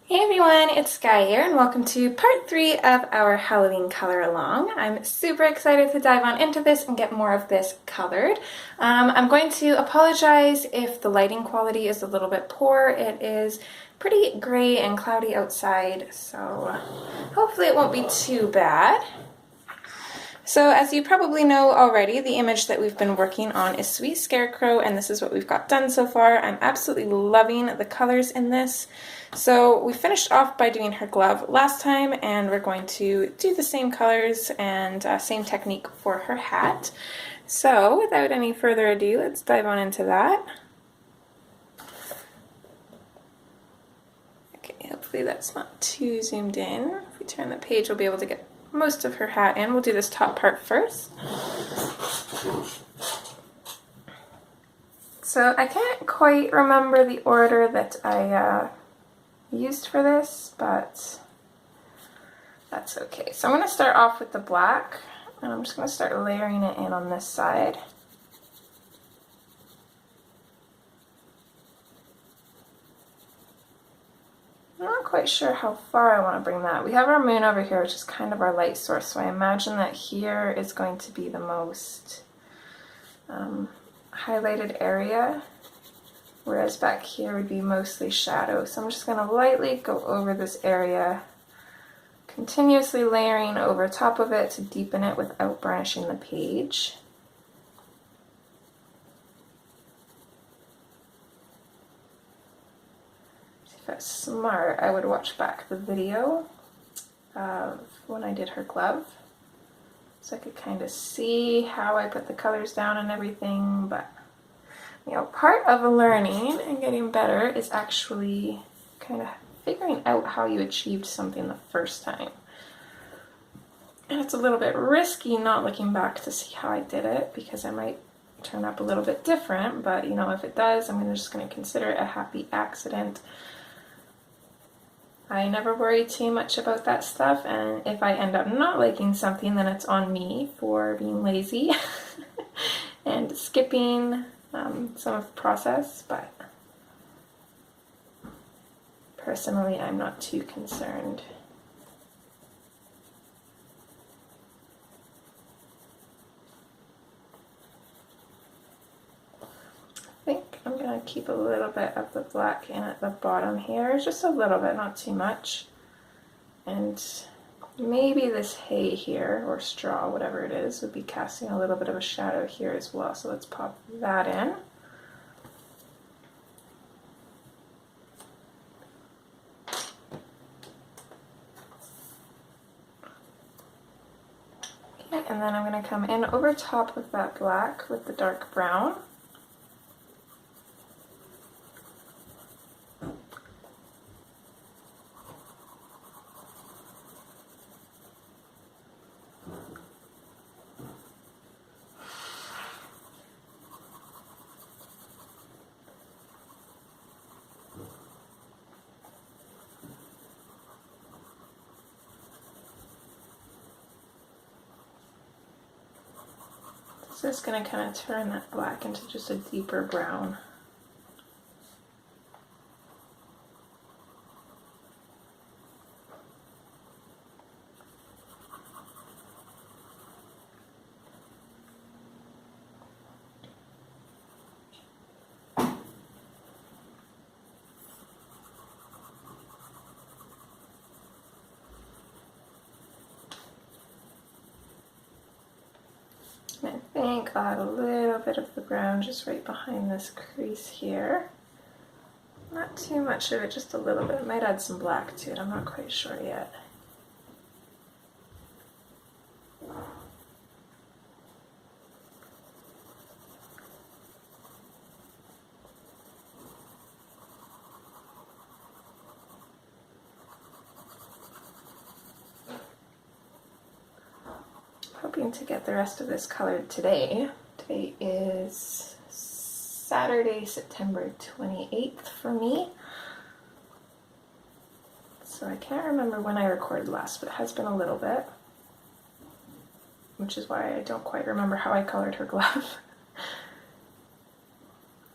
Hey everyone, it's Sky here and welcome to part 3 of our Halloween color along. I'm super excited to dive on into this and get more of this colored. I'm going to apologize if the lighting quality is a little bit poor. It is pretty gray and cloudy outside, so hopefully it won't be too bad. So as you probably know already, the image that we've been working on is Sweet Scarecrow, and this is what we've got done so far. I'm absolutely loving the colors in this. So we finished off by doing her glove last time, and we're going to do the same colors and same technique for her hat. So without any further ado, let's dive on into that. Okay, hopefully that's not too zoomed in. If we turn the page, we'll be able to get most of her hat in. We'll do this top part first. So I can't quite remember the order that I used for this, but that's okay. So I'm going to start off with the black, and I'm just going to start layering it in on this side. I'm not quite sure how far I want to bring that. We have our moon over here, which is kind of our light source, so I imagine that here is going to be the most highlighted area, whereas back here would be mostly shadow. So I'm just going to lightly go over this area, continuously layering over top of it to deepen it without burnishing the page. If I was smart, I would watch back the video of when I did her glove, so I could kind of see how I put the colors down and everything. But you know, part of learning and getting better is actually kind of figuring out how you achieved something the first time. And it's a little bit risky not looking back to see how I did it, because I might turn up a little bit different, but you know, if it does, I'm just going to consider it a happy accident. I never worry too much about that stuff, and if I end up not liking something, then it's on me for being lazy and skipping some of the process, but personally I'm not too concerned. I think I'm going to keep a little bit of the black in at the bottom here, just a little bit, not too much. And maybe this hay here, or straw, whatever it is, would be casting a little bit of a shadow here as well. So let's pop that in. Okay, and then I'm going to come in over top of that black with the dark brown. So it's going to kind of turn that black into just a deeper brown. I think I'll add a little bit of the brown just right behind this crease here. Not too much of it, just a little bit. I might add some black to it, I'm not quite sure yet. Hoping to get the rest of this colored today. Today is Saturday, September 28th for me. So I can't remember when I recorded last, but it has been a little bit. Which is why I don't quite remember how I colored her glove.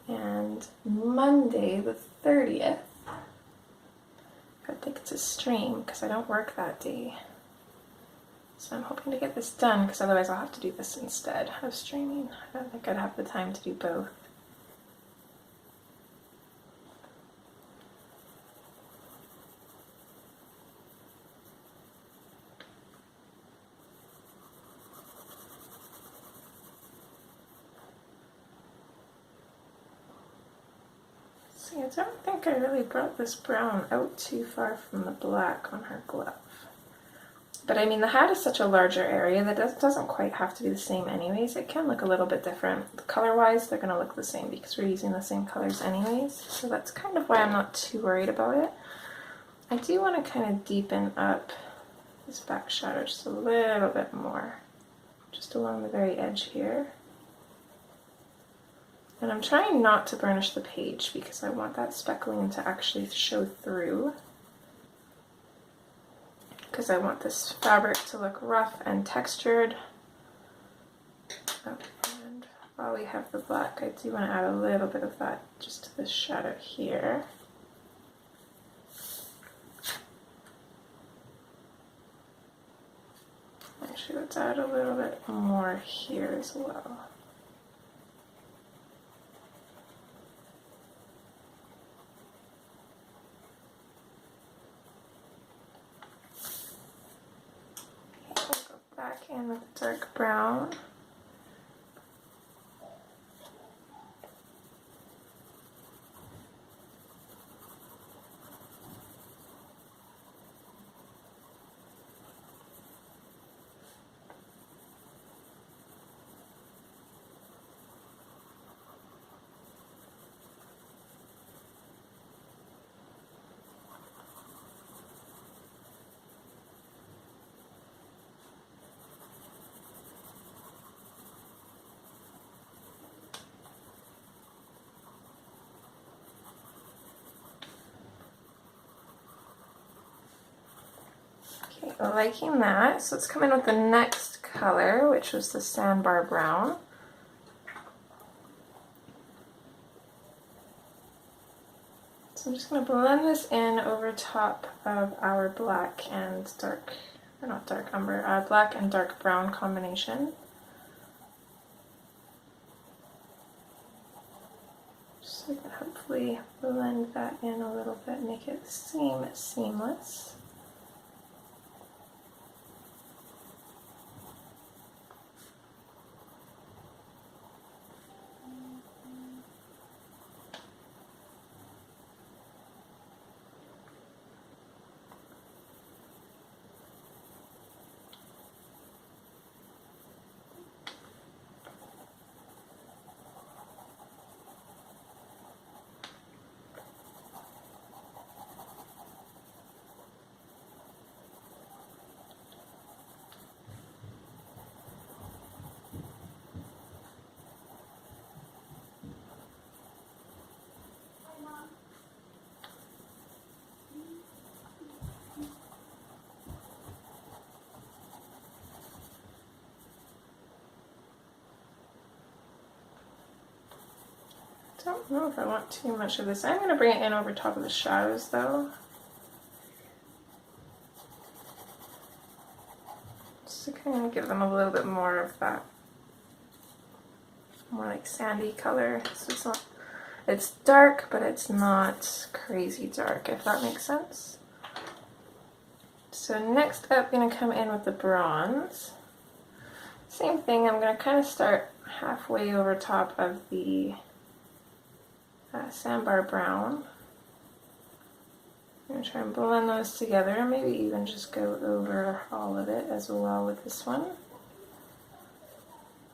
And Monday the 30th, got the a stream because I don't work that day. So I'm hoping to get this done because otherwise I'll have to do this instead of streaming. I don't think I'd have the time to do both. See, I don't think I really brought this brown out too far from the black on her glove. But I mean, the hat is such a larger area that it doesn't quite have to be the same anyways. It can look a little bit different. Color-wise, they're going to look the same because we're using the same colors anyways. So that's kind of why I'm not too worried about it. I do want to kind of deepen up this back shadow just a little bit more. Just along the very edge here. And I'm trying not to burnish the page because I want that speckling to actually show through. Because I want this fabric to look rough and textured. Oh, and while we have the black, I do want to add a little bit of that just to this shadow here. Actually, let's add a little bit more here as well. Back in with the dark brown. Liking that, so let's come in with the next color, which was the sandbar brown. So I'm just going to blend this in over top of our black and dark, or not dark umber, black and dark brown combination. Just so we can hopefully blend that in a little bit, make it seem seamless. I don't know if I want too much of this. I'm going to bring it in over top of the shadows though. Just to kind of give them a little bit more of that more like sandy color. So it's not, it's dark, but it's not crazy dark, if that makes sense. So next up, I'm going to come in with the bronze. Same thing, I'm going to kind of start halfway over top of the sandbar brown. I'm going to try and blend those together, maybe even just go over all of it as well with this one.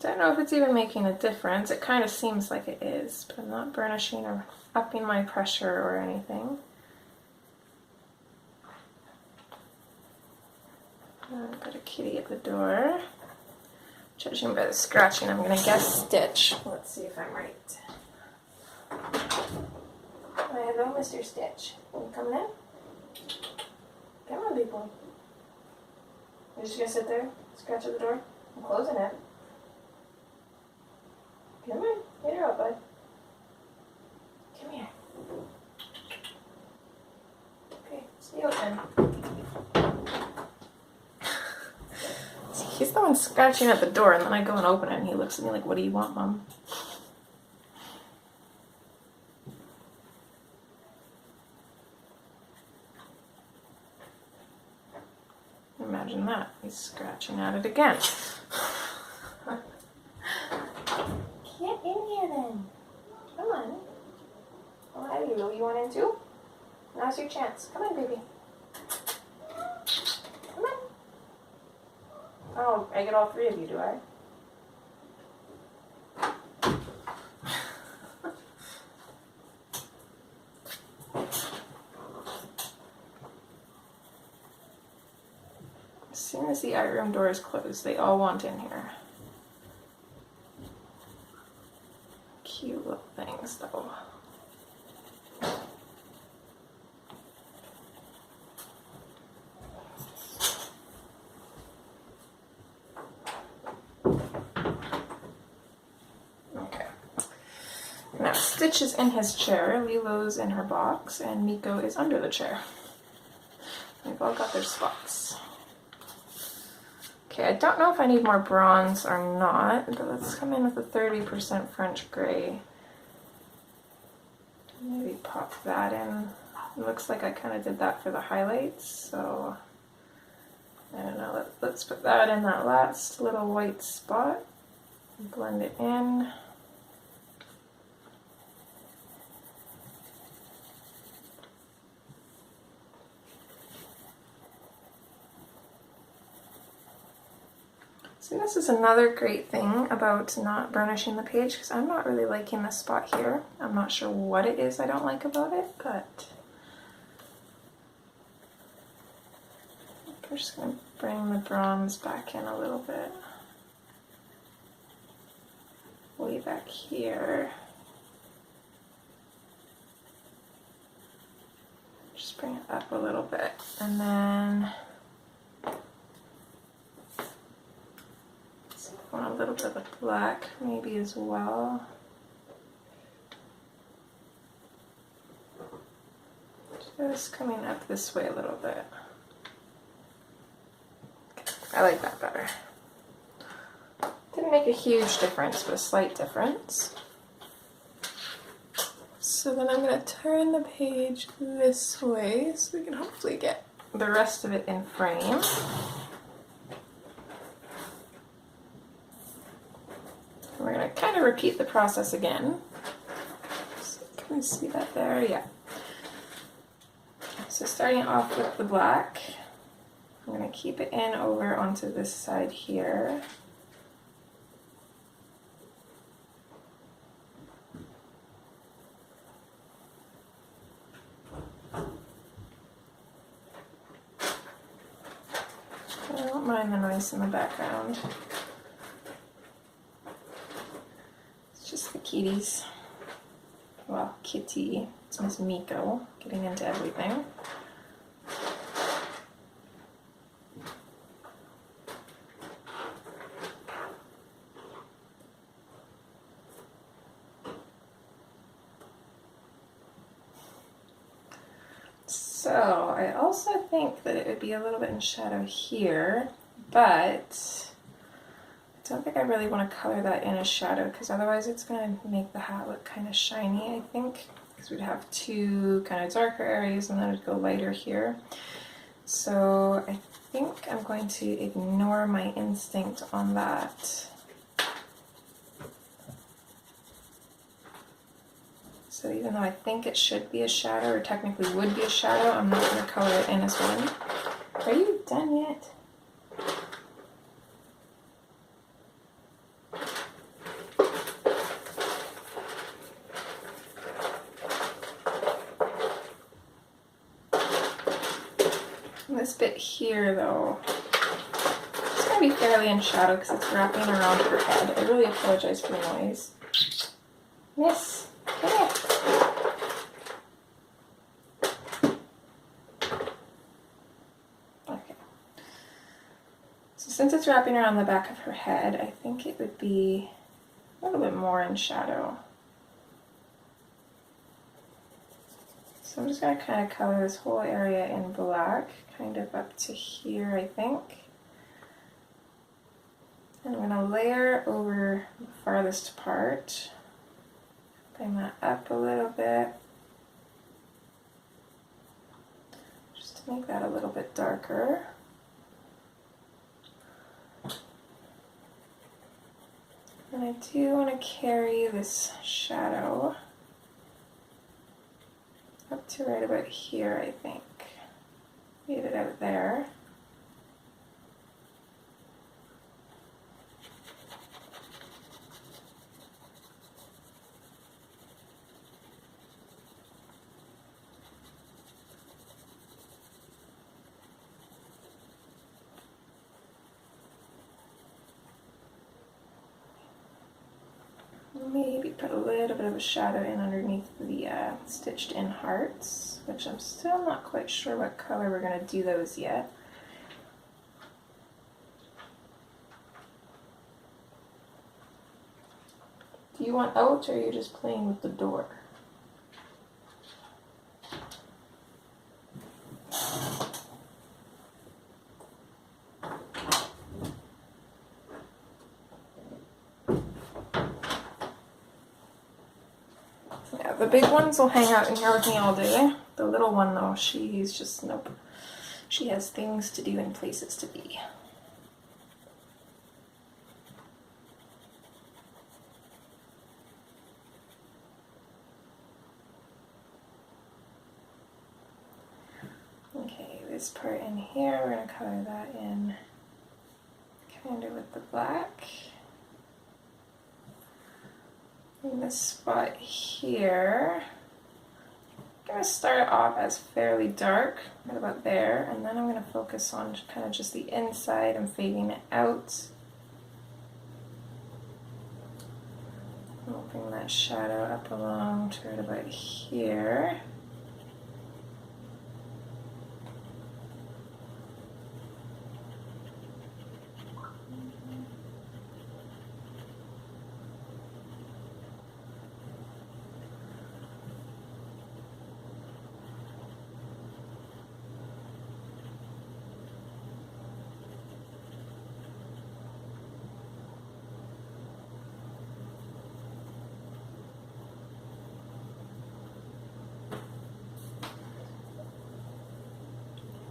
Don't know if it's even making a difference. It kind of seems like it is, but I'm not burnishing or upping my pressure or anything. I've got a kitty at the door. Judging by the scratching, I'm going to guess Stitch. Let's see if I'm right. Hello, Mr. Stitch. You coming in? Come on, big boy. You're just gonna sit there, scratch at the door? I'm closing it. Come on, get her out, bud. Come here. Okay, Stay open. See, he's the one scratching at the door, and then I go and open it, and he looks at me like, "What do you want, Mom?" Imagine that. He's scratching at it again. Get in here then. Come on. Oh, there you go. You want in too? Now's your chance. Come on, baby. Come on. Oh, I get all three of you, do I? As soon as the art room door is closed, they all want in here. Cute little things, though. Okay. Now, Stitch is in his chair, Lilo's in her box, and Miko is under the chair. They've all got their spots. Okay, I don't know if I need more bronze or not, but let's come in with a 30% French gray. Maybe pop that in. It looks like I kind of did that for the highlights, so I don't know. Let's put that in that last little white spot. Blend it in. So this is another great thing about not burnishing the page, because I'm not really liking this spot here. I'm not sure what it is I don't like about it, but we're just going to bring the bronze back in a little bit. Way back here. Just bring it up a little bit, and then want a little bit of black maybe as well. Just coming up this way a little bit. Okay, I like that better. Didn't make a huge difference, but a slight difference. So then I'm going to turn the page this way so we can hopefully get the rest of it in frame. We're going to kind of repeat the process again. So can we see that there? Yeah. So starting off with the black, I'm going to keep it in over onto this side here. I don't mind the noise in the background. Just the kitties. Well, kitty. It's Miss Miko getting into everything. So I also think that it would be a little bit in shadow here, but I don't think I really want to color that in as shadow, because otherwise it's going to make the hat look kind of shiny, I think, because we'd have two kind of darker areas and then it'd go lighter here. So I think I'm going to ignore my instinct on that. So even though I think it should be a shadow, or technically would be a shadow, I'm not going to color it in as one. Are you done yet? This bit here, though, it's going to be fairly in shadow because it's wrapping around her head. I really apologize for the noise. Miss, come here. Okay. So since it's wrapping around the back of her head, I think it would be a little bit more in shadow. So I'm just going to kind of color this whole area in black, kind of up to here, I think. And I'm going to layer over the farthest part. Bring that up a little bit, just to make that a little bit darker. And I do want to carry this shadow up to right about here, I think. Fade it out there. Maybe put a little bit of a shadow in underneath the stitched in hearts, which I'm still not quite sure what color we're going to do those yet. Do you want out, or are you just playing with the door? Yeah, the big ones will hang out in here with me all day. The little one though, she's just, nope. She has things to do and places to be. Okay, this part in here, we're going to color that in kind of with the black. In this spot here, I'm going to start off as fairly dark, right about there, and then I'm going to focus on kind of just the inside and fading it out. I'll bring that shadow up along to right about here.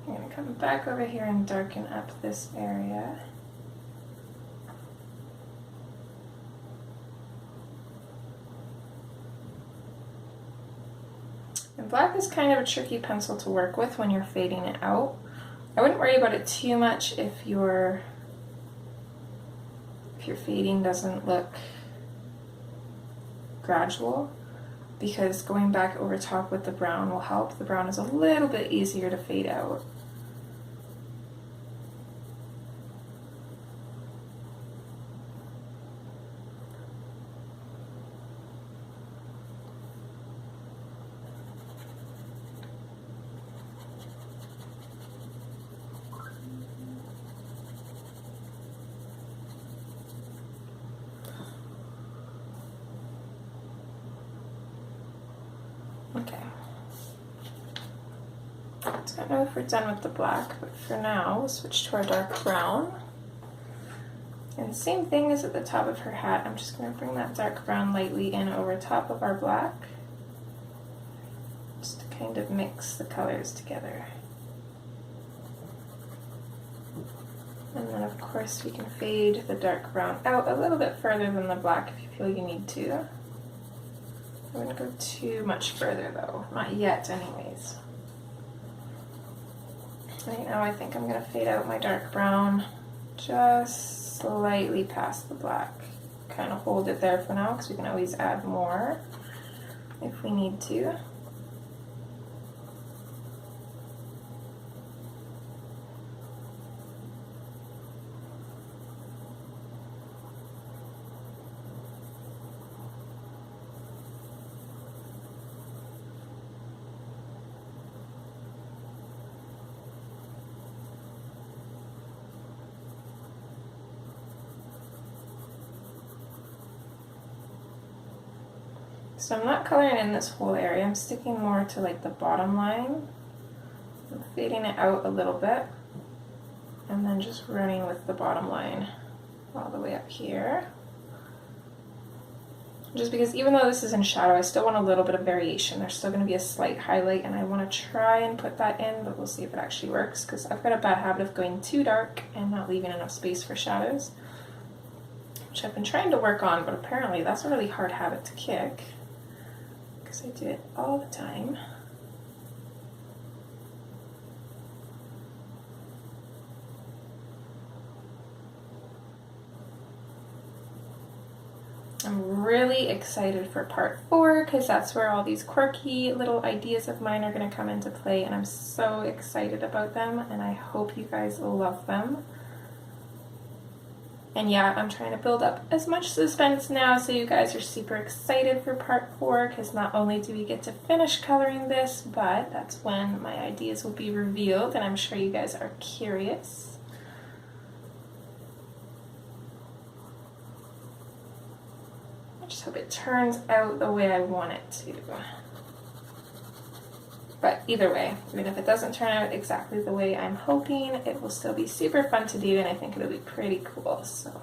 I'm going to come back over here and darken up this area. And black is kind of a tricky pencil to work with when you're fading it out. I wouldn't worry about it too much if your fading doesn't look gradual, because going back over top with the brown will help. The brown is a little bit easier to fade out. Okay. I don't know if we're done with the black, but for now, we'll switch to our dark brown. And same thing as at the top of her hat, I'm just going to bring that dark brown lightly in over top of our black, just to kind of mix the colors together. And then of course we can fade the dark brown out a little bit further than the black if you feel you need to. I wouldn't go too much further though, not yet anyways. Right now I think I'm going to fade out my dark brown just slightly past the black. Kind of hold it there for now because we can always add more if we need to. So I'm not coloring in this whole area, I'm sticking more to like the bottom line. I'm fading it out a little bit and then just running with the bottom line all the way up here. Just because even though this is in shadow, I still want a little bit of variation. There's still going to be a slight highlight and I want to try and put that in, but we'll see if it actually works because I've got a bad habit of going too dark and not leaving enough space for shadows, which I've been trying to work on, but apparently that's a really hard habit to kick because I do it all the time. I'm really excited for part 4 because that's where all these quirky little ideas of mine are going to come into play, and I'm so excited about them and I hope you guys love them. And yeah, I'm trying to build up as much suspense now so you guys are super excited for part 4 because not only do we get to finish coloring this, but that's when my ideas will be revealed and I'm sure you guys are curious. I just hope it turns out the way I want it to. But either way, even if it doesn't turn out exactly the way I'm hoping, it will still be super fun to do and I think it'll be pretty cool. So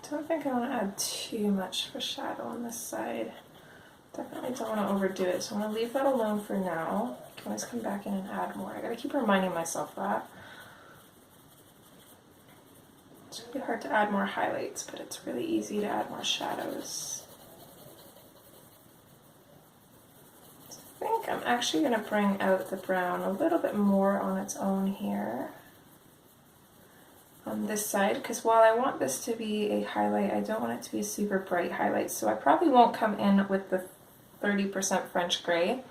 I don't think I want to add too much for shadow on this side. Definitely don't want to overdo it, so I'm going to leave that alone for now. I can always come back in and add more. I gotta keep reminding myself that. It's really hard to add more highlights, but it's really easy to add more shadows. So I think I'm actually going to bring out the brown a little bit more on its own here. On this side, because while I want this to be a highlight, I don't want it to be a super bright highlight, so I probably won't come in with the 30% French gray.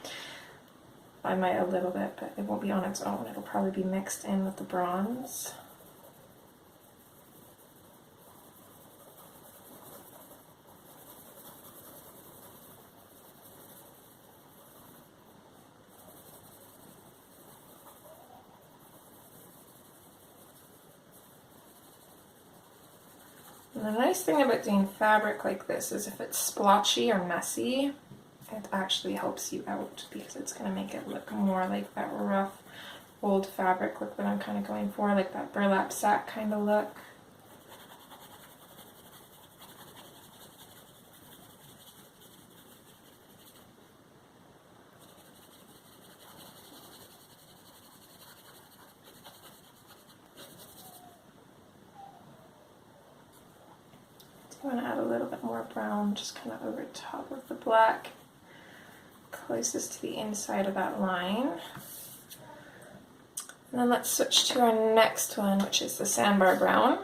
I might a little bit, but it won't be on its own. It'll probably be mixed in with the bronze. And the nice thing about doing fabric like this is if it's splotchy or messy, it actually helps you out because it's going to make it look more like that rough old fabric look that I'm kind of going for, like that burlap sack kind of look. I want to add a little bit more brown just kind of over top of the black, closest to the inside of that line. And then let's switch to our next one, which is the sandbar brown.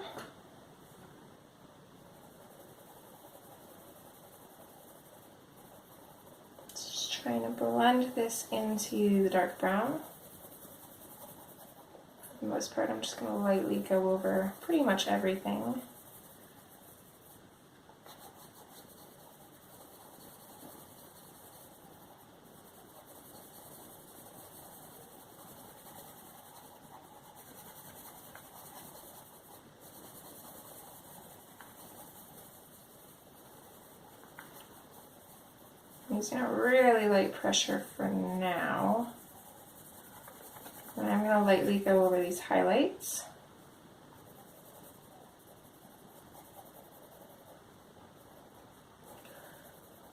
Just trying to blend this into the dark brown. the most part, I'm just going to lightly go over pretty much everything. I'm using a really light pressure for now. And I'm going to lightly go over these highlights.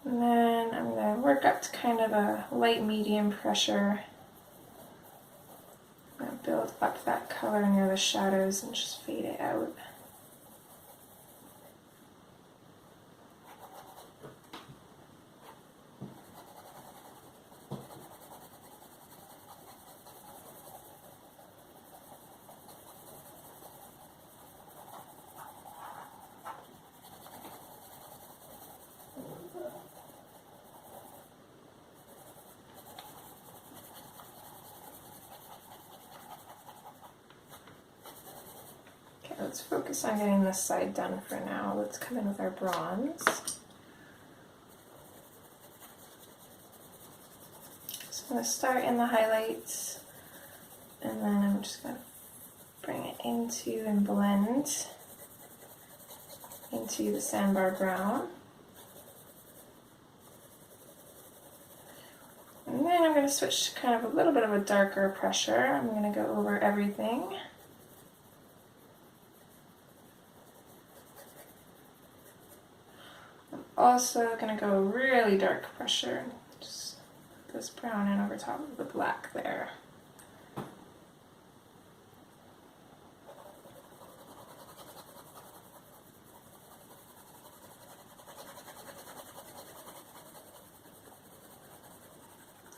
And then I'm going to work up to kind of a light medium pressure. I'm going to build up that color near the shadows and just fade it out. Let's focus on getting this side done for now. Let's come in with our bronze. So I'm going to start in the highlights, and then I'm just going to bring it into and blend into the sandbar brown. And then I'm going to switch to kind of a little bit of a darker pressure. I'm going to go over everything. Also going to go really dark pressure, just put this brown in over top of the black there.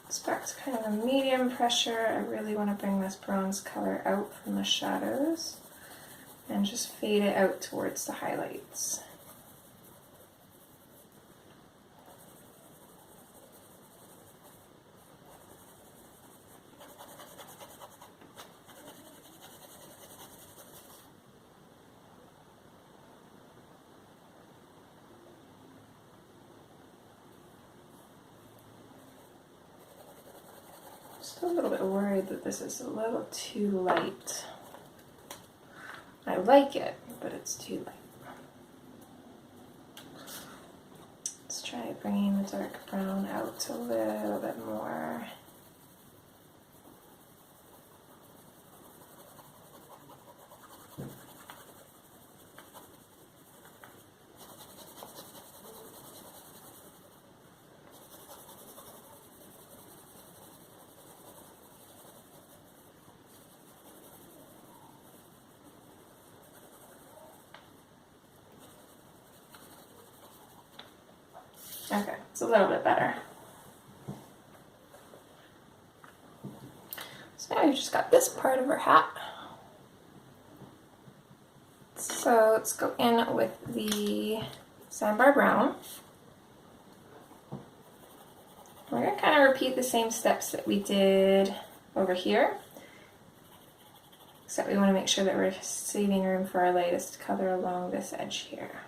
It's back to kind of a medium pressure. I really want to bring this bronze color out from the shadows and just fade it out towards the highlights. Still a little bit worried that this is a little too light. I like it, but it's too light. Let's try bringing the dark brown out a little bit more. Okay, it's a little bit better. So now we've just got this part of our hat. So let's go in with the sandbar brown. We're going to kind of repeat the same steps that we did over here, except we want to make sure that we're saving room for our lightest color along this edge here.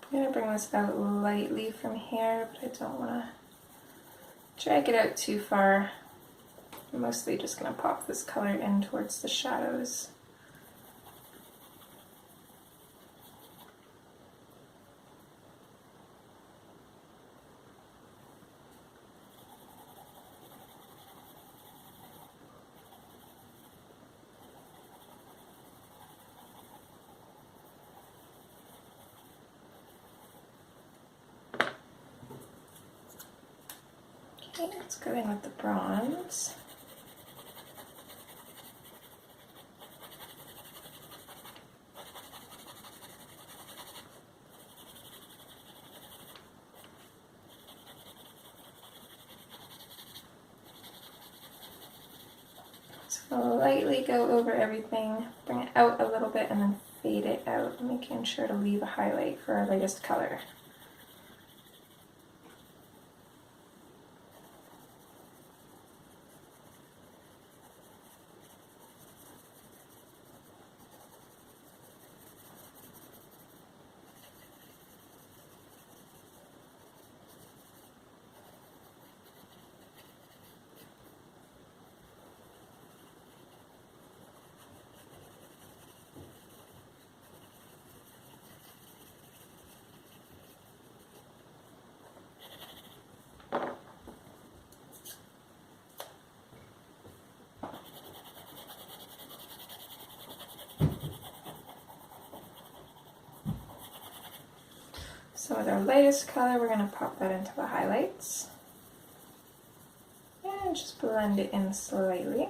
I'm going to bring this out lightly from here, but I don't want to drag it out too far. I'm mostly just going to pop this color in towards the shadows. Okay, let's go in with the bronze. lightly go over everything, bring it out a little bit, and then fade it out, making sure to leave a highlight for our lightest color. So with our lightest color, we're going to pop that into the highlights and just blend it in slightly.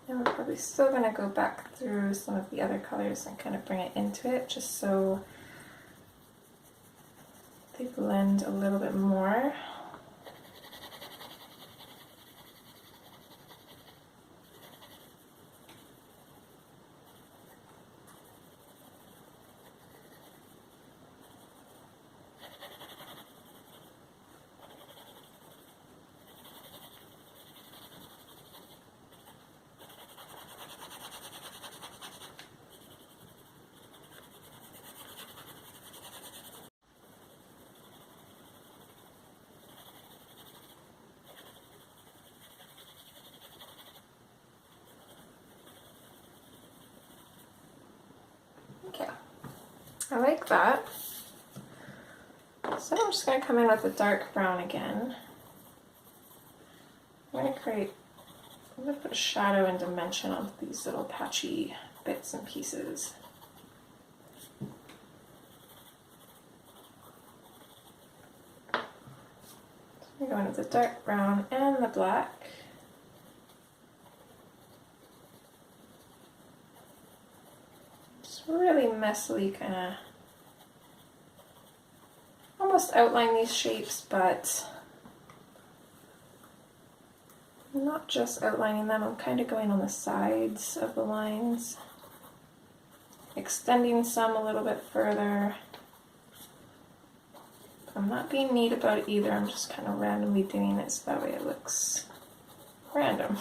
And we're probably still going to go back through some of the other colors and kind of bring it into it just so they blend a little bit more. Okay, I like that. So I'm just going to come in with a dark brown again. I'm going to put a shadow and dimension on these little patchy bits and pieces. So I'm going with the dark brown and the black. Just really messily kind of almost outline these shapes, but I'm not just outlining them, I'm kind of going on the sides of the lines, extending some a little bit further. I'm not being neat about it either, I'm just kind of randomly doing it so that way it looks random.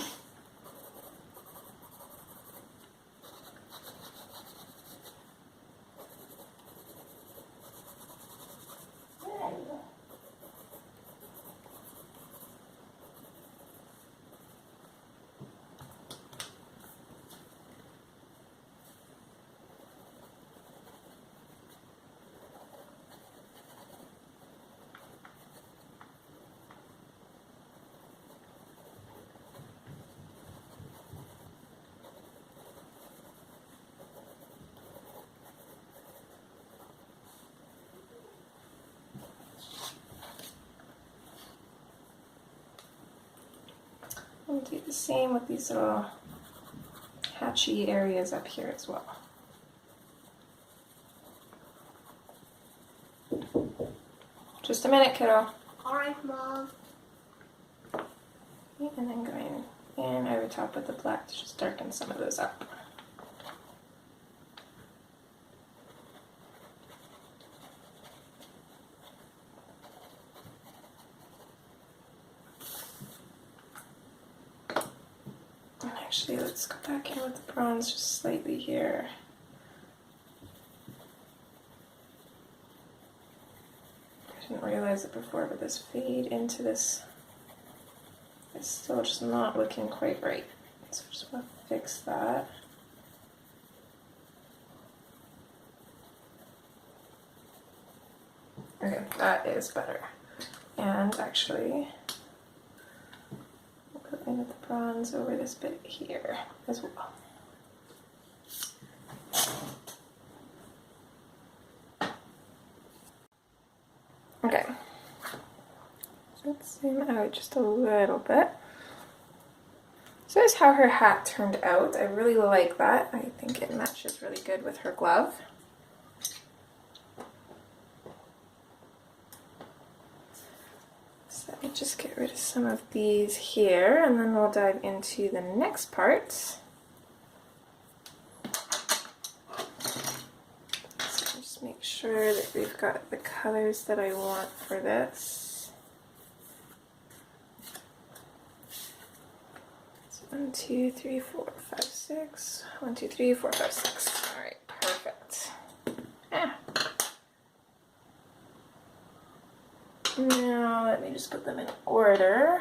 And do the same with these little hatchy areas up here as well. Just a minute, kiddo. Alright, Mom. And then going in over top with the black to just darken some of those up. Actually, let's go back in with the bronze just slightly here. I didn't realize it before, but this fade into this is still just not looking quite right. So I just want to fix that. Okay, that is better. And actually, in with the bronze over this bit here as well. Okay, so let's zoom out just a little bit. So this is how her hat turned out. I really like that. I think it matches really good with her glove. So let me just get rid of some of these here, and then we'll dive into the next part. sure that we've got the colors that I want for this. So 1, 2, 3, 4, 5, 6. 1, 2, 3, 4, 5, 6. All right, perfect. Yeah. Now let me just put them in order.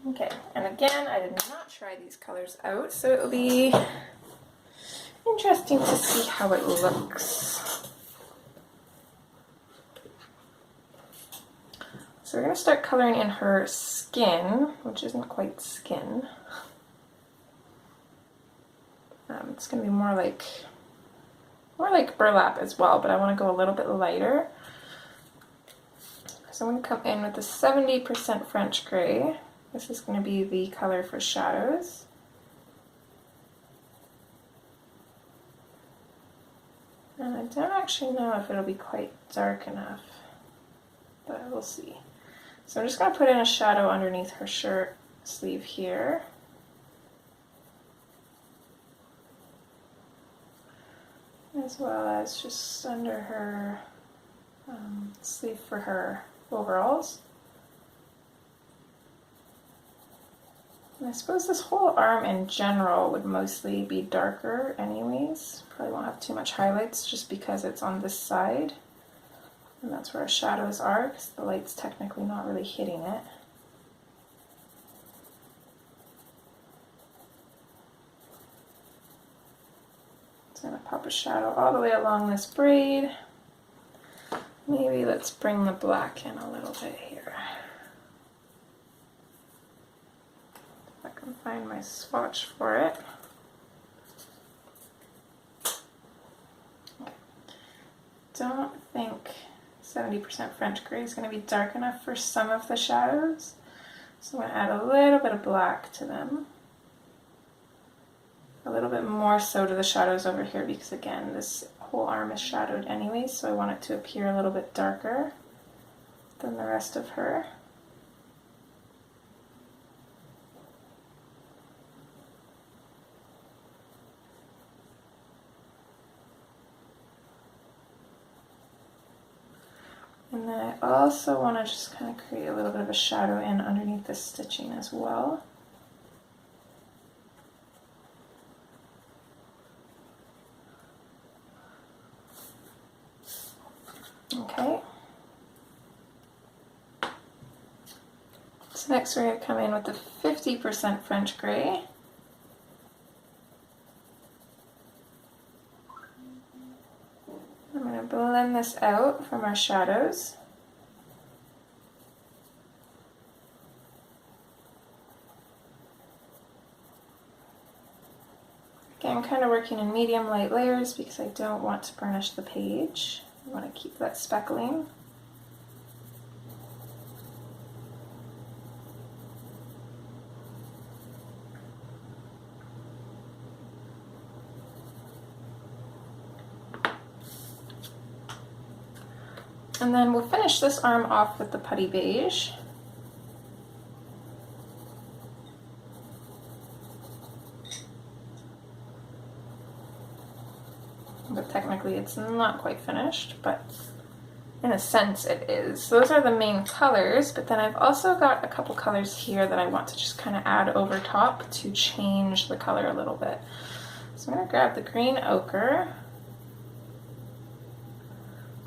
Okay, and again, I did not try these colors out, so it will be interesting to see how it looks. So we're going to start coloring in her skin, which isn't quite skin. It's going to be more like burlap as well, but I want to go a little bit lighter. So I'm going to come in with the 70% French gray. This is going to be the color for shadows. And I don't actually know if it'll be quite dark enough, but we'll see. So I'm just going to put in a shadow underneath her shirt sleeve here. As well as just under her sleeve for her overalls. And I suppose this whole arm in general would mostly be darker anyways. Probably won't have too much highlights just because it's on this side. And that's where our shadows are, because the light's technically not really hitting it. So I'm going to pop a shadow all the way along this braid. Maybe let's bring the black in a little bit here. If I can find my swatch for it. Don't think 70% French gray is going to be dark enough for some of the shadows. So I'm going to add a little bit of black to them. A little bit more so to the shadows over here because again this whole arm is shadowed anyways, so I want it to appear a little bit darker than the rest of her. And then I also want to just kind of create a little bit of a shadow in underneath the stitching as well. Okay. So next we're going to come in with the 50% French gray. I'm going to blend this out from our shadows. Again, I'm kind of working in medium light layers because I don't want to burnish the page. I want to keep that speckling. And then we'll finish this arm off with the putty beige. But technically it's not quite finished, but in a sense it is. So those are the main colors, but then I've also got a couple colors here that I want to just kind of add over top to change the color a little bit. So I'm going to grab the green ochre.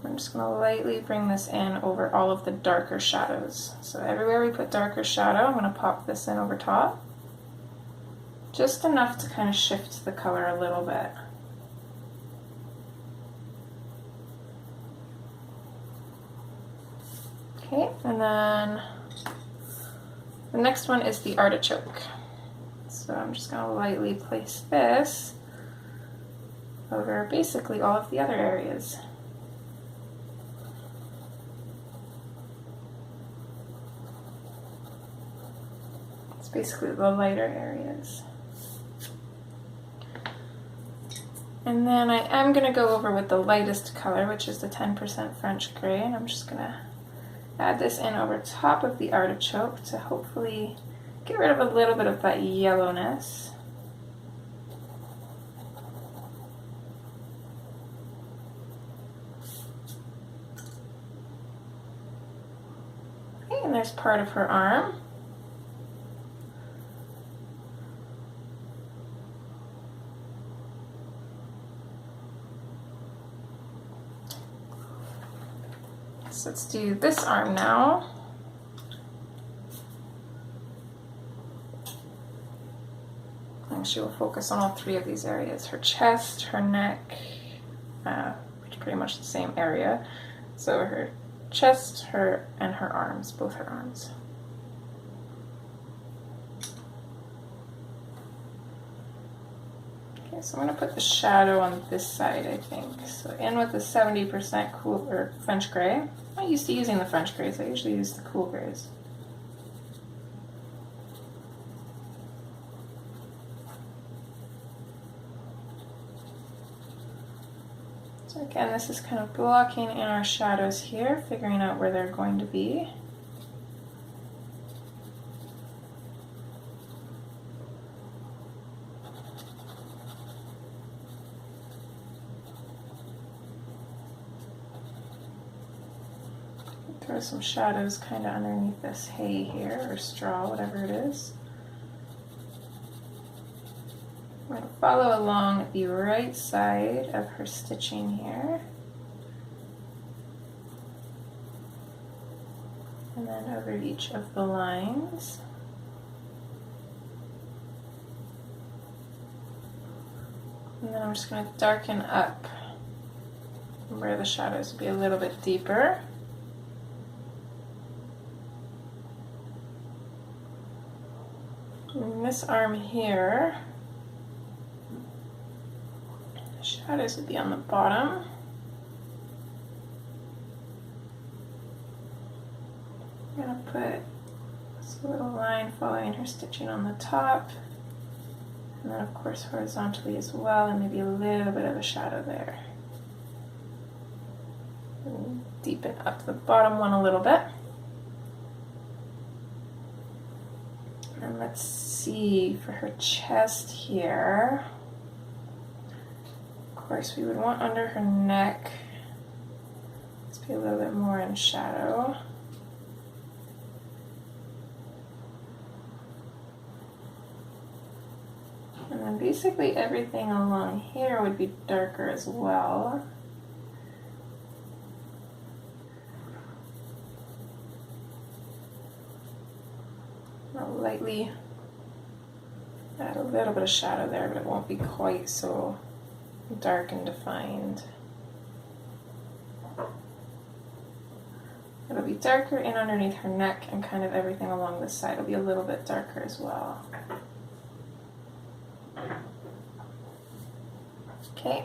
I'm just going to lightly bring this in over all of the darker shadows. So everywhere we put darker shadow, I'm going to pop this in over top. Just enough to kind of shift the color a little bit. Okay, and then the next one is the artichoke. So I'm just going to lightly place this over basically all of the other areas. It's basically the lighter areas. And then I am going to go over with the lightest color, which is the 10% French gray, and I'm just going to add this in over top of the artichoke to hopefully get rid of a little bit of that yellowness. Okay, and there's part of her arm. So let's do this arm now. She will focus on all three of these areas, her chest, her neck, which is pretty much the same area. So her chest, her arms, both her arms. Okay, so I'm going to put the shadow on this side, I think. So in with the 70% cool or French gray. I'm not used to using the French grays, I usually use the cool grays. So again, this is kind of blocking in our shadows here, figuring out where they're going to be. Throw some shadows kind of underneath this hay here, or straw, whatever it is. We're going to follow along the right side of her stitching here. And then over each of the lines. And then I'm just going to darken up where the shadows will be a little bit deeper. And this arm here, the shadows would be on the bottom. I'm going to put this little line following her stitching on the top. And then of course horizontally as well, and maybe a little bit of a shadow there. And deepen up the bottom one a little bit. And let's see, for her chest here, of course we would want under her neck, let's be a little bit more in shadow. And then basically everything along here would be darker as well. I'll lightly add a little bit of shadow there, but it won't be quite so dark and defined. It'll be darker in underneath her neck, and kind of everything along this side will be a little bit darker as well. Okay,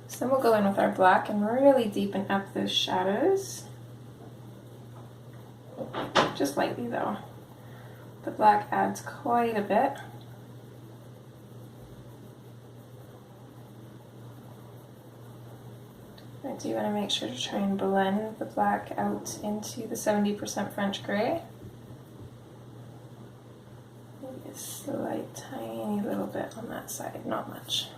so then we'll go in with our black and really deepen up those shadows. Just lightly though. The black adds quite a bit. I do want to make sure to try and blend the black out into the 70% French gray. Maybe a slight tiny little bit on that side, not much.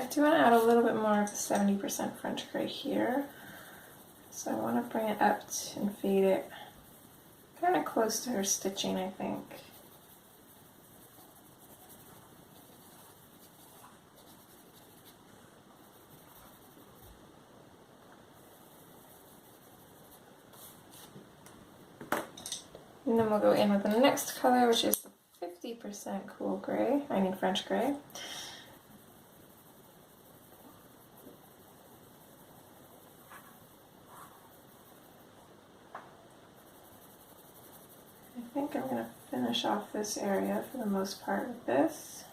do want to add a little bit more of the 70% French gray here. So I want to bring it up and fade it kind of close to her stitching, I think. And then we'll go in with the next color, which is the 50% cool gray, French gray. I think I'm going to finish off this area for the most part with this.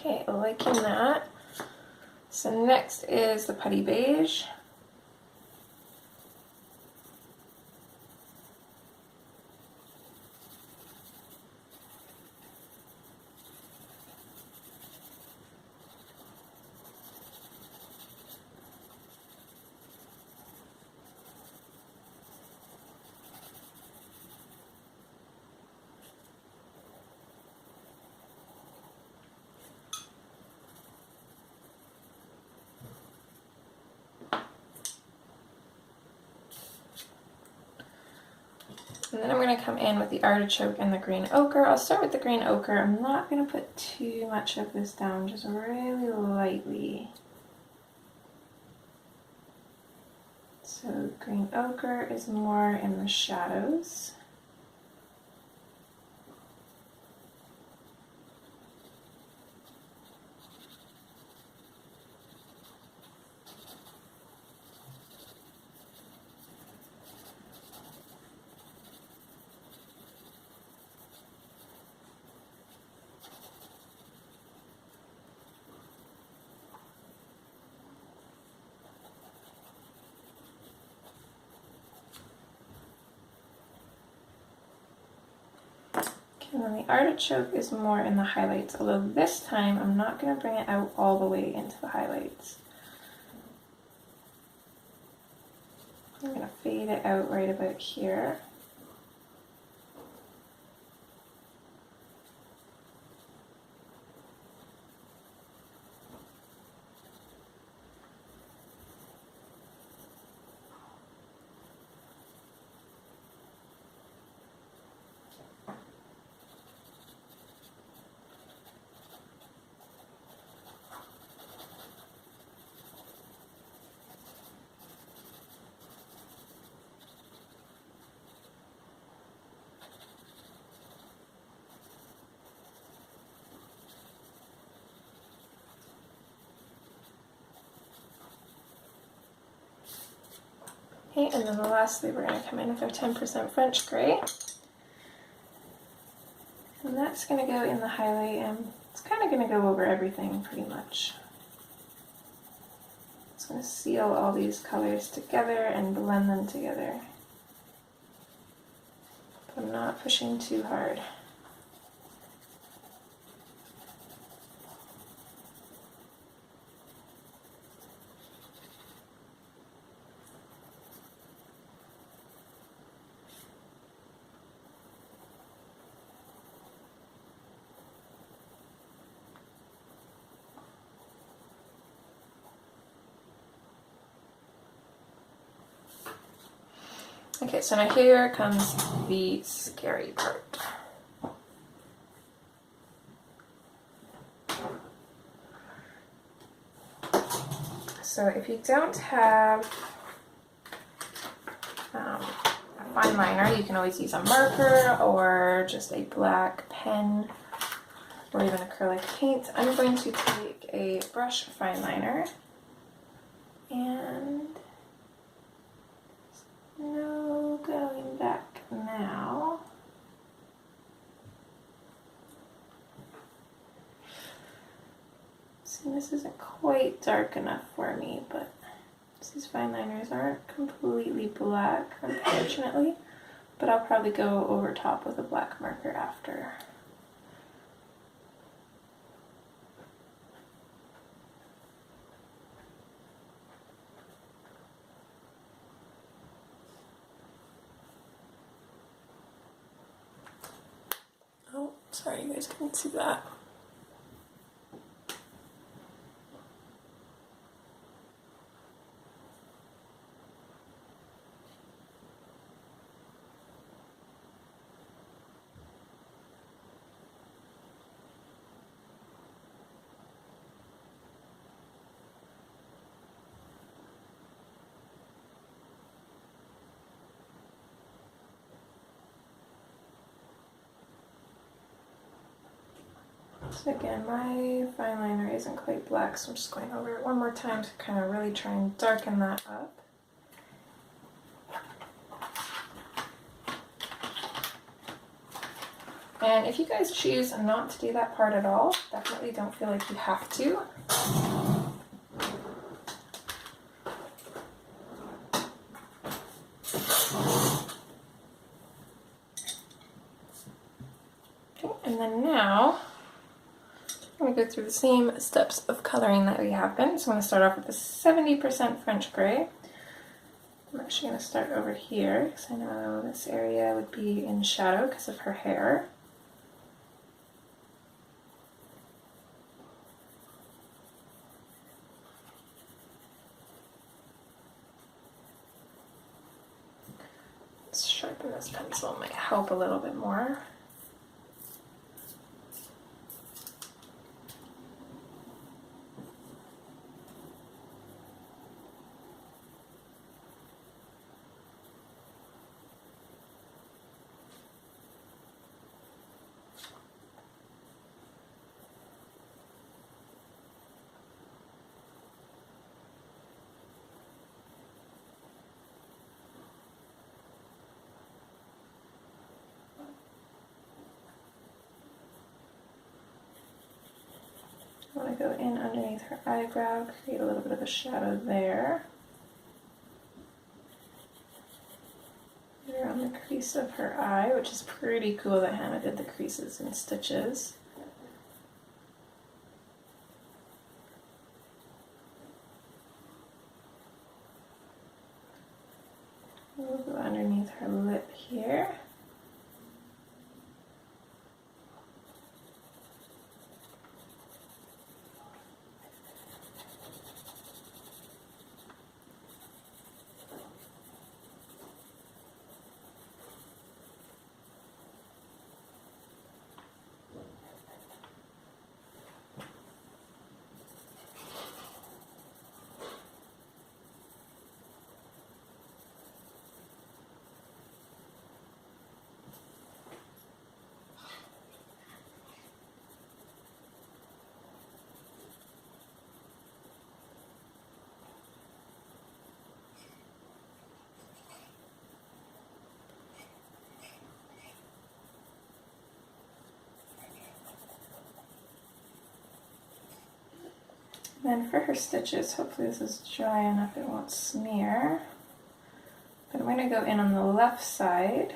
Okay, liking that. So next is the putty beige. And then I'm going to come in with the artichoke and the green ochre. I'll start with the green ochre. I'm not going to put too much of this down, just really lightly. So green ochre is more in the shadows. And then the artichoke is more in the highlights, although this time I'm not going to bring it out all the way into the highlights. I'm going to fade it out right about here. Okay, and then lastly we're going to come in with our 10% French gray. And that's going to go in the highlight, and it's kind of going to go over everything pretty much. It's going to seal all these colors together and blend them together. But I'm not pushing too hard. Okay, so now here comes the scary part. So if you don't have a fine liner, you can always use a marker or just a black pen or even acrylic paint. I'm going to take a brush fine liner and no going back now. See, this isn't quite dark enough for me, but these fine liners aren't completely black, unfortunately, but I'll probably go over top with a black marker after. Oh, sorry, you guys couldn't see that. So again, my fine liner isn't quite black, so I'm just going over it one more time to kind of really try and darken that up. And if you guys choose not to do that part at all, definitely don't feel like you have to. Okay, and then now I'm going to go through the same steps of coloring that we have been. So I'm going to start off with a 70% French gray. I'm actually going to start over here because I know this area would be in shadow because of her hair. Let's sharpen this pencil, it might help a little bit more. I want to go in underneath her eyebrow, create a little bit of a shadow there. Around the crease of her eye, which is pretty cool that Hannah did the creases and stitches. We'll go underneath her lip here. Then for her stitches, hopefully this is dry enough it won't smear. But I'm going to go in on the left side.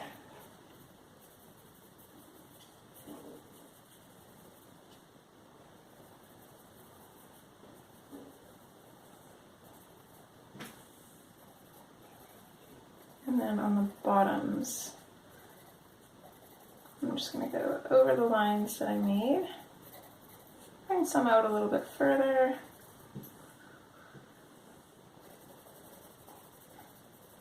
And then on the bottoms, I'm just going to go over the lines that I made. Bring some out a little bit further.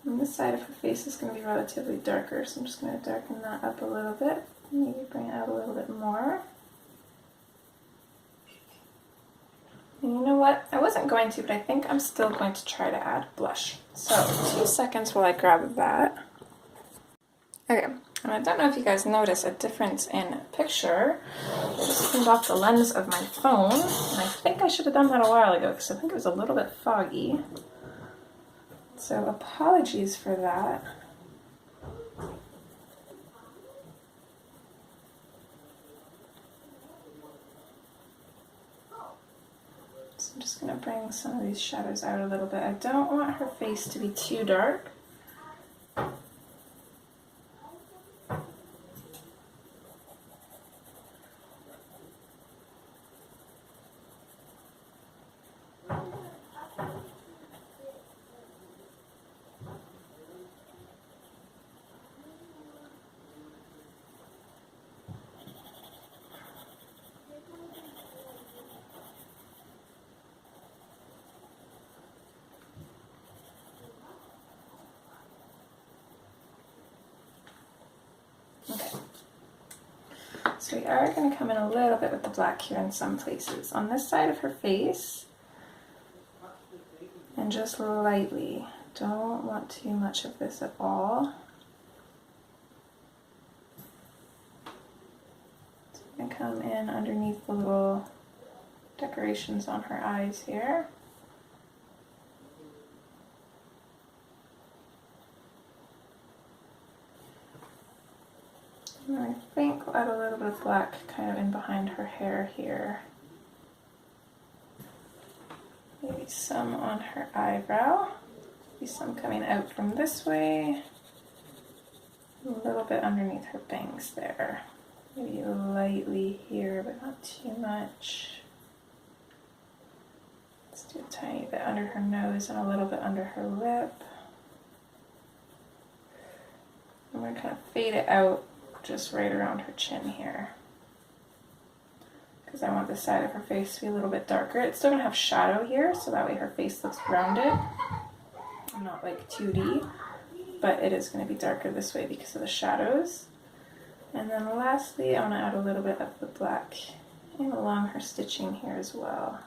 And this side of her face is going to be relatively darker, so I'm just going to darken that up a little bit. Maybe bring it out a little bit more. And you know what? I wasn't going to, but I think I'm still going to try to add blush. So 2 seconds while I grab that. Okay, and I don't know if you guys notice a difference in picture. I just cleaned off the lens of my phone, and I think I should have done that a while ago because I think it was a little bit foggy. So apologies for that. So I'm just going to bring some of these shadows out a little bit. I don't want her face to be too dark. Okay, so we are going to come in a little bit with the black here in some places. On this side of her face, and just lightly. Don't want too much of this at all. So I'm going to come in underneath the little decorations on her eyes here. And I think we'll add a little bit of black kind of in behind her hair here. Maybe some on her eyebrow. Maybe some coming out from this way. A little bit underneath her bangs there. Maybe lightly here, but not too much. Let's do a tiny bit under her nose and a little bit under her lip. I'm going to kind of fade it out just right around her chin here, because I want this side of her face to be a little bit darker. It's still going to have shadow here, so that way her face looks rounded. I'm not like 2D, but it is going to be darker this way because of the shadows. And then lastly, I want to add a little bit of the black in along her stitching here as well.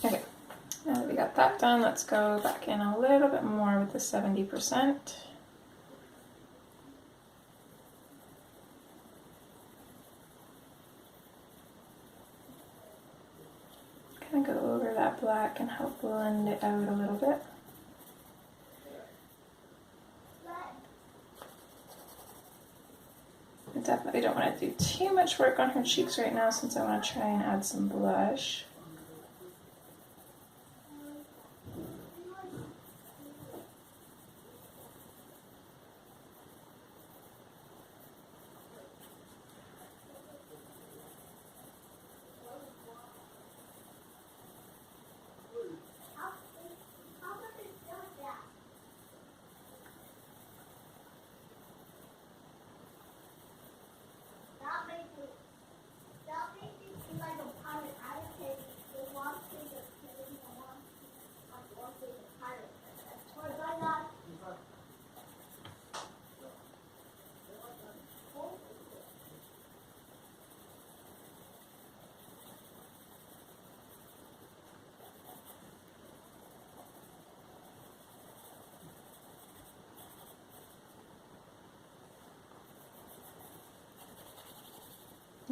Okay, now that we got that done, let's go back in a little bit more with the 70%. Kind of go over that black and help blend it out a little bit. I definitely don't want to do too much work on her cheeks right now since I want to try and add some blush.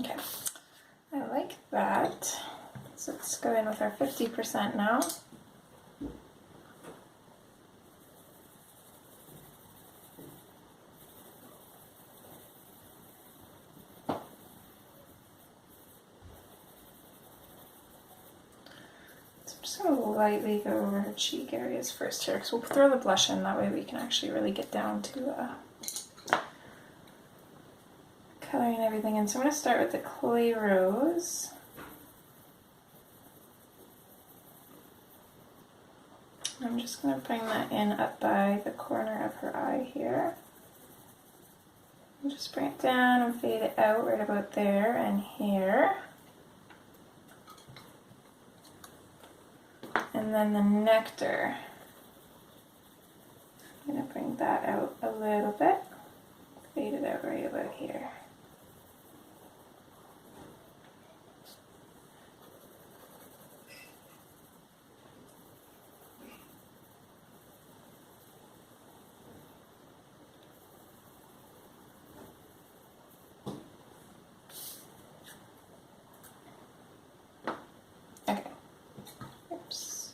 Okay, I like that. So let's go in with our 50% now. So I'm just going to lightly go over her cheek areas first here, because we'll throw the blush in, that way we can actually really get down to coloring everything in. So I'm going to start with the Clay Rose. I'm just going to bring that in up by the corner of her eye here. And just bring it down and fade it out right about there and here. And then the nectar, I'm going to bring that out a little bit, fade it out right about here. Okay. Oops.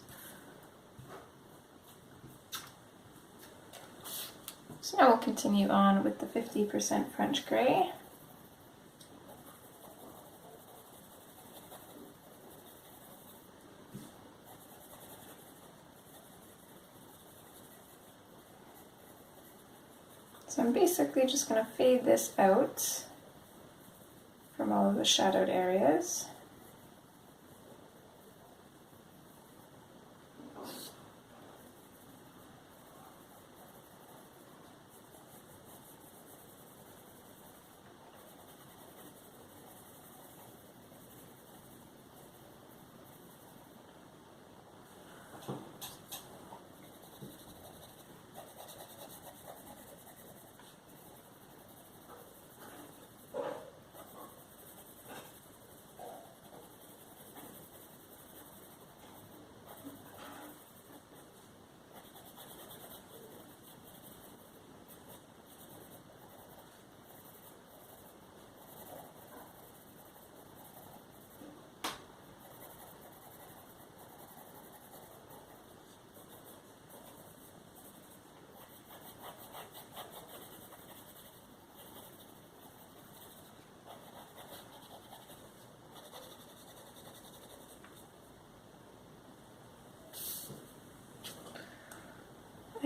So now we'll continue on with the 50% French Gray. So I'm basically just going to fade this out from all of the shadowed areas.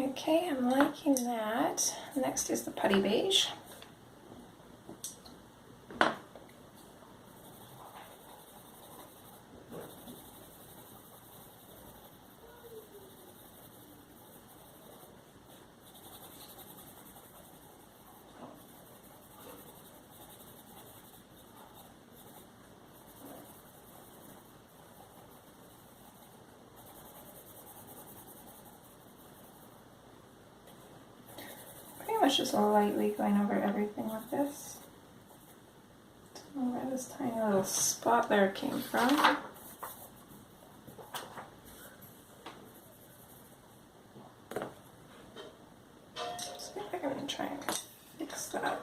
Okay, I'm liking that. Next is the putty beige. Just lightly going over everything with this. Don't know where this tiny little spot there came from. See if I can try and fix that.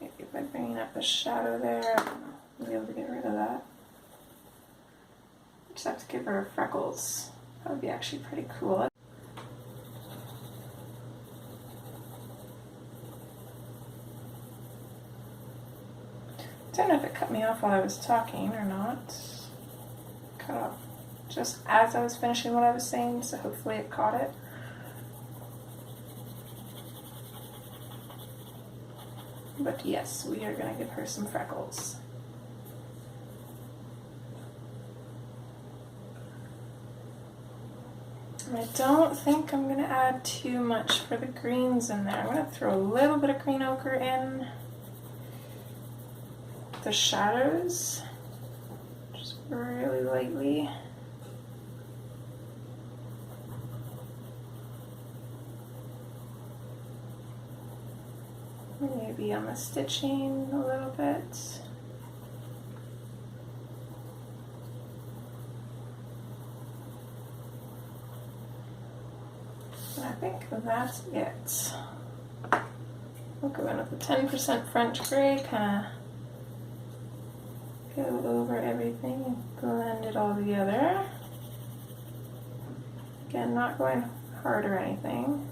Maybe by bringing up the shadow there, I'll be able to get rid of that. Just have to give her freckles. That would be actually pretty cool. I don't know if it cut me off while I was talking or not. Cut off just as I was finishing what I was saying, so hopefully it caught it. But yes, we are going to give her some freckles. And I don't think I'm going to add too much for the greens in there. I'm going to throw a little bit of green ochre in the shadows, just really lightly. Maybe on the stitching a little bit. And I think that's it. We'll go in with the 10% French Gray, kind of go over everything and blend it all together. Again, not going hard or anything.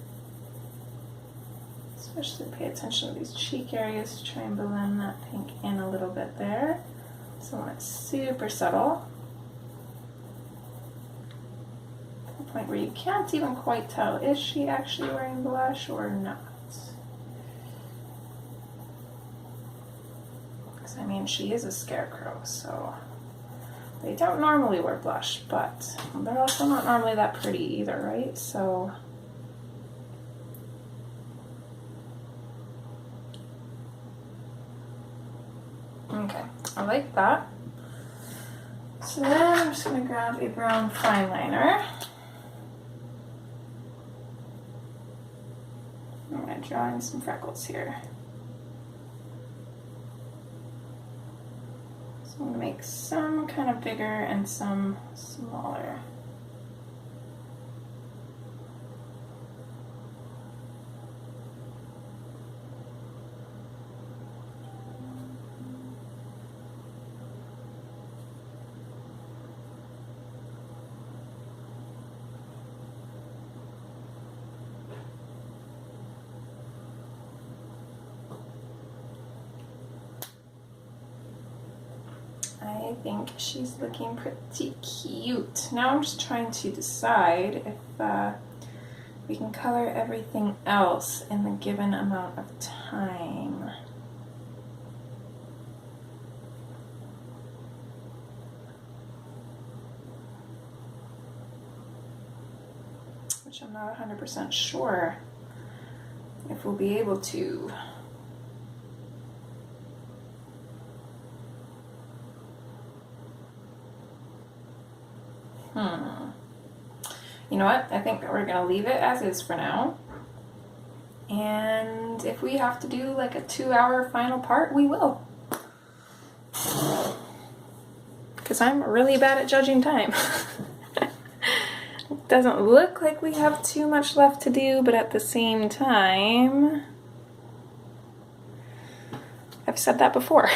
Especially pay attention to these cheek areas to try and blend that pink in a little bit there. So when it's super subtle. To the point where you can't even quite tell, is she actually wearing blush or not? I mean, she is a scarecrow, so They don't normally wear blush, but they're also not normally that pretty either, right? So okay, I like that. So then I'm just going to grab a brown fine liner. I'm going to draw in some freckles here. So I'm going to make some kind of bigger and some smaller. I think she's looking pretty cute. Now I'm just trying to decide if we can color everything else in the given amount of time. Which I'm not 100% sure if we'll be able to. You know what? I think we're gonna leave it as is for now. And if we have to do like a 2-hour final part, we will. Because I'm really bad at judging time. It doesn't look like we have too much left to do, but at the same time, I've said that before.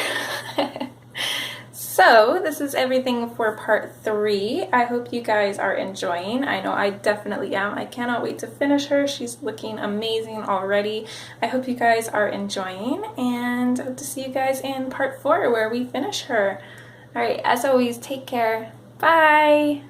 So this is everything for part 3. I hope you guys are enjoying. I know I definitely am. I cannot wait to finish her. She's looking amazing already. I hope you guys are enjoying, and I hope to see you guys in part 4 where we finish her. All right, as always, take care. Bye.